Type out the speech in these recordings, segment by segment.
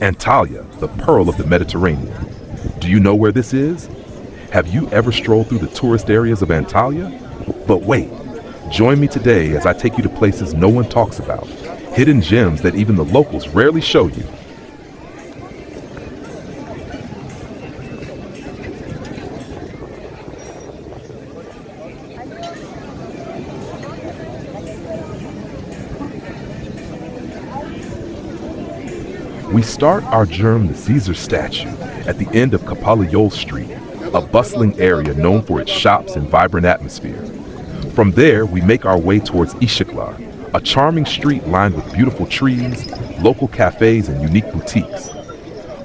Antalya, the pearl of the Mediterranean. Do you know where this is? Have you ever strolled through the tourist areas of Antalya? But wait, join me today as I take you to places no one talks about, hidden gems that even the locals rarely show you. We start our journey to Caesar statue at the end of Kapalı Street, a bustling area known for its shops and vibrant atmosphere. From there, we make our way towards Işıklar, a charming street lined with beautiful trees, local cafes, and unique boutiques.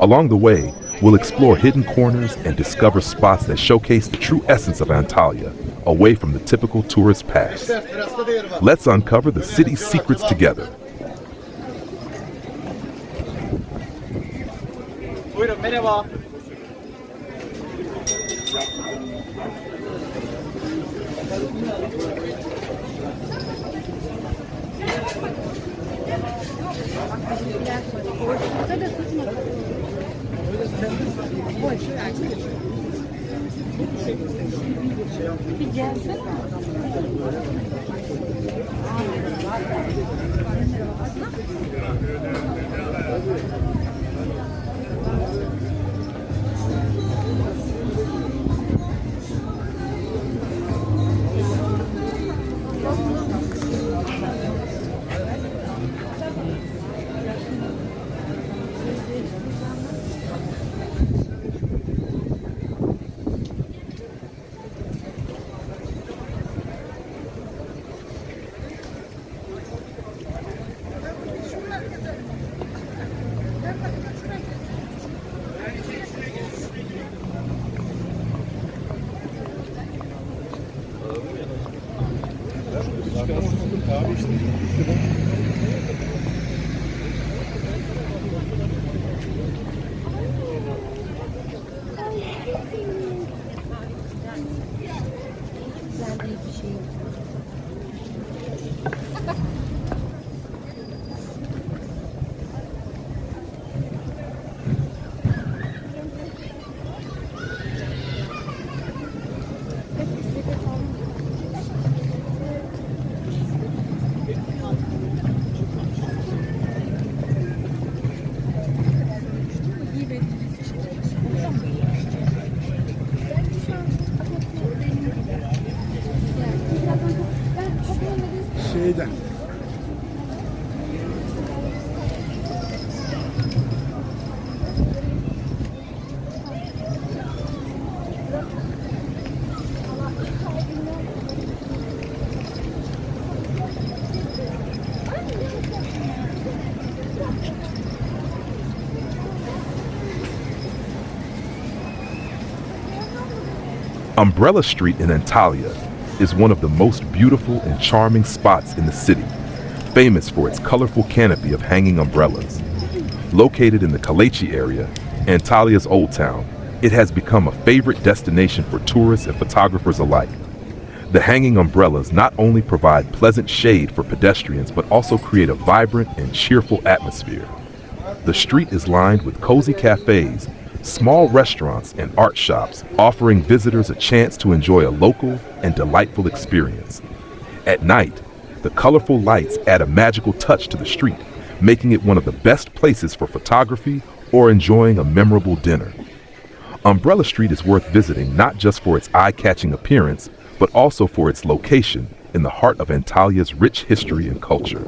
Along the way, we'll explore hidden corners and discover spots that showcase the true essence of Antalya, away from the typical tourist path. Let's uncover the city's secrets together. Buyurun, merhaba. Bir gelsene. Şeyden. Umbrella Street in Antalya is one of the most beautiful and charming spots in the city, famous for its colorful canopy of hanging umbrellas. Located in the Kaleçi area, Antalya's Old Town, it has become a favorite destination for tourists and photographers alike. The hanging umbrellas not only provide pleasant shade for pedestrians but also create a vibrant and cheerful atmosphere. The street is lined with cozy cafes, small restaurants, and art shops, offering visitors a chance to enjoy a local and delightful experience. At night, the colorful lights add a magical touch to the street, making it one of the best places for photography or enjoying a memorable dinner. Umbrella Street is worth visiting not just for its eye-catching appearance, but also for its location in the heart of Antalya's rich history and culture.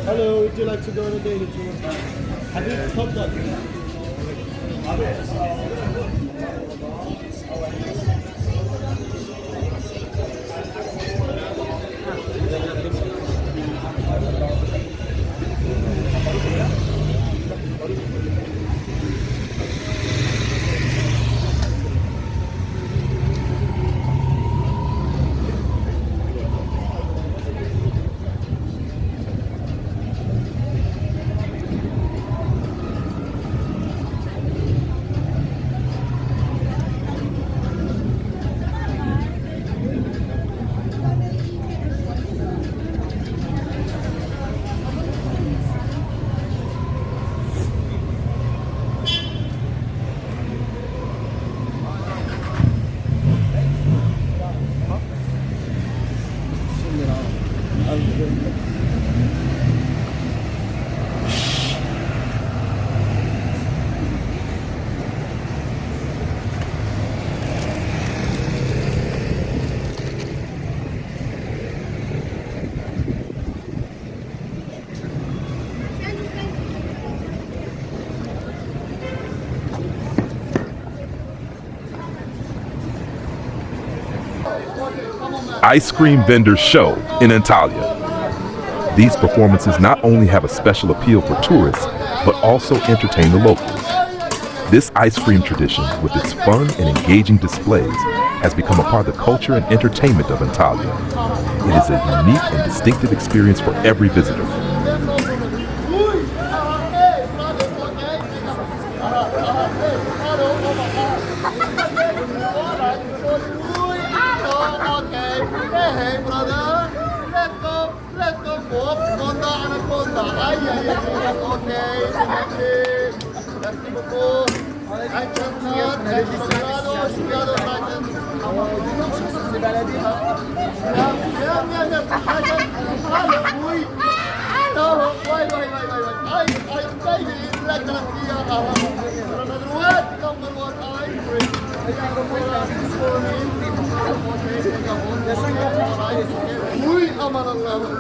Hello, would you like to go on a daily tour? Have you thought that? Ice cream vendors show in Antalya. These performances not only have a special appeal for tourists, but also entertain the locals. This ice cream tradition, with its fun and engaging displays, has become a part of the culture and entertainment of Antalya. It is a unique and distinctive experience for every visitor. Hey brother, let's go walk on the anaconda. Okay, merci beaucoup. I just not, Uy, aman Allah'ım.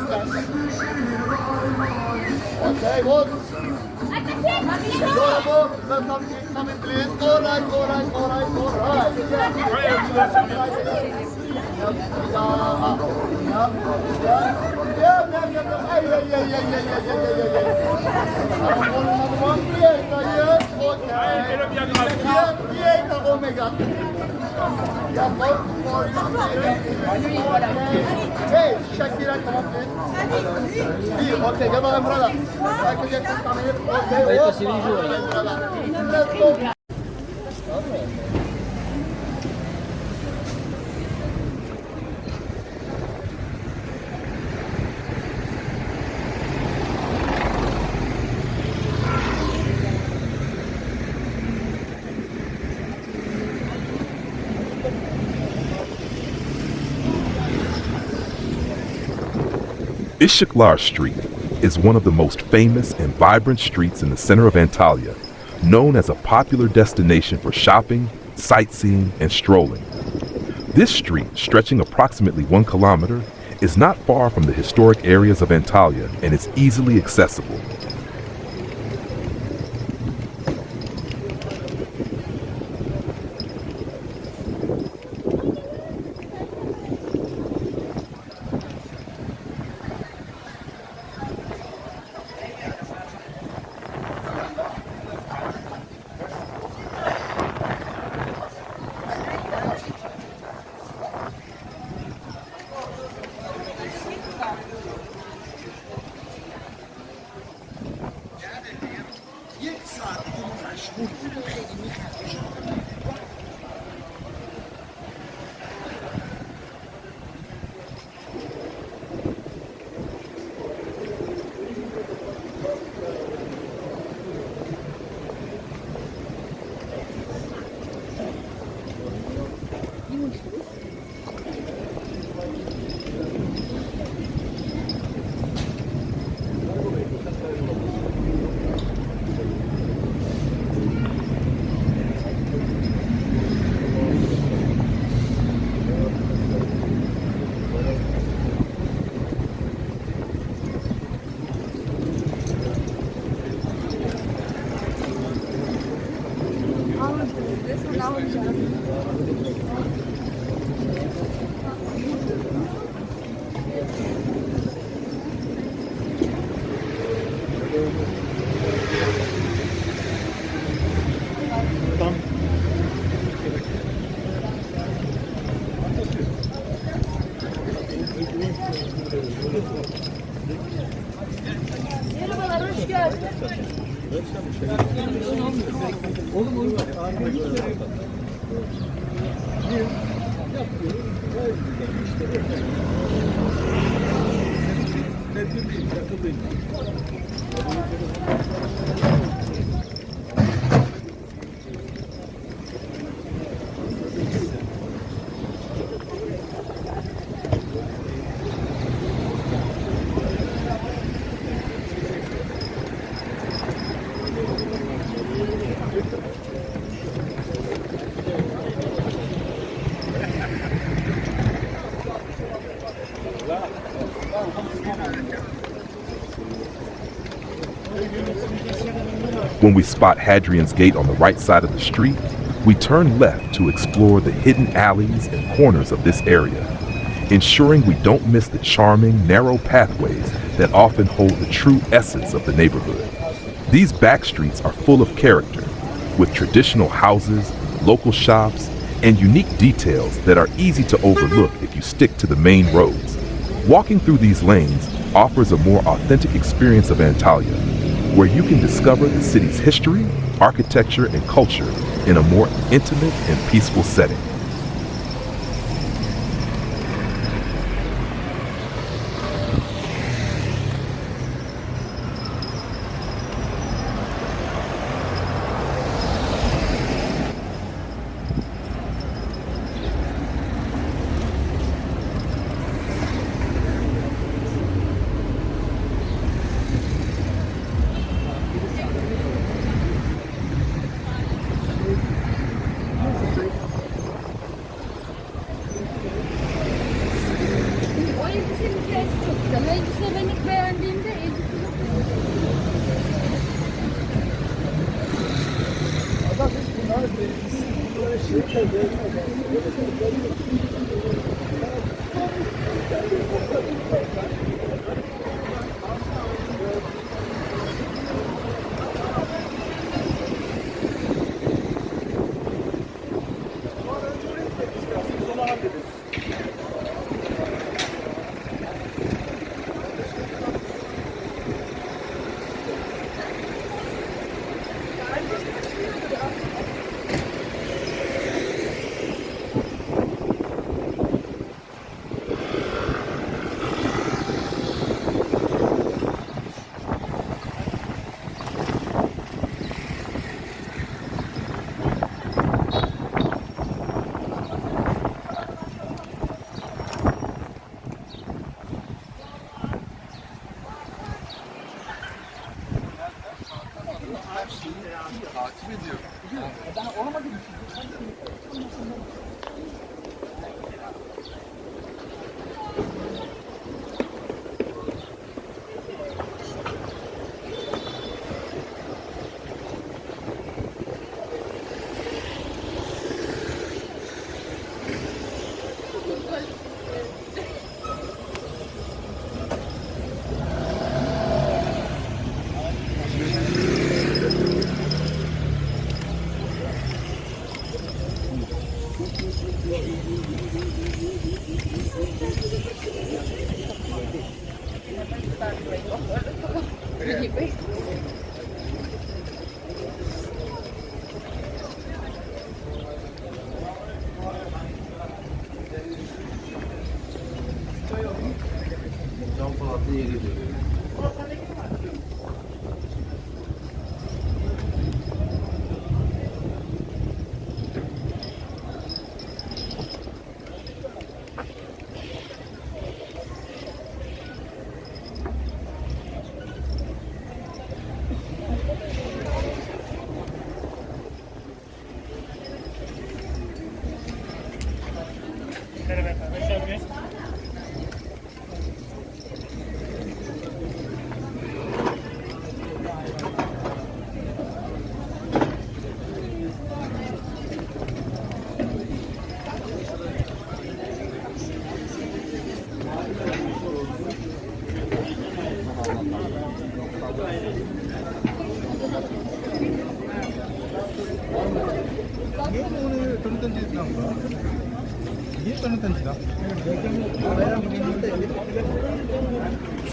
Okay, what? Come in, please. All right. Hey, Shakira, come on, please. Okay, come on, brother. Michael Jackson, come here. Okay, let's go. Işıklar Street is one of the most famous and vibrant streets in the center of Antalya, known as a popular destination for shopping, sightseeing, and strolling. This street, stretching approximately 1 kilometer, is not far from the historic areas of Antalya and is easily accessible. Merhabalar, hoş geldiniz. When we spot Hadrian's Gate on the right side of the street, we turn left to explore the hidden alleys and corners of this area, ensuring we don't miss the charming, narrow pathways that often hold the true essence of the neighborhood. These back streets are full of character, with traditional houses, local shops, and unique details that are easy to overlook if you stick to the main roads. Walking through these lanes offers a more authentic experience of Antalya, where you can discover the city's history, architecture, and culture in a more intimate and peaceful setting. O elbisenin hikayesi çok güzel. O elbiseyi ben ilk beğendiğimde elbise gibi.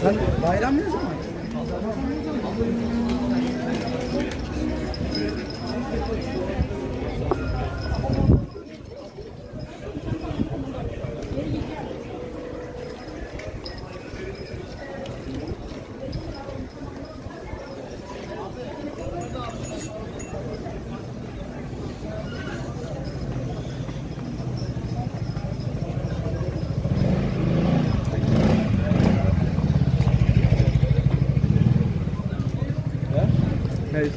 Sen bayram ne zaman? Ne?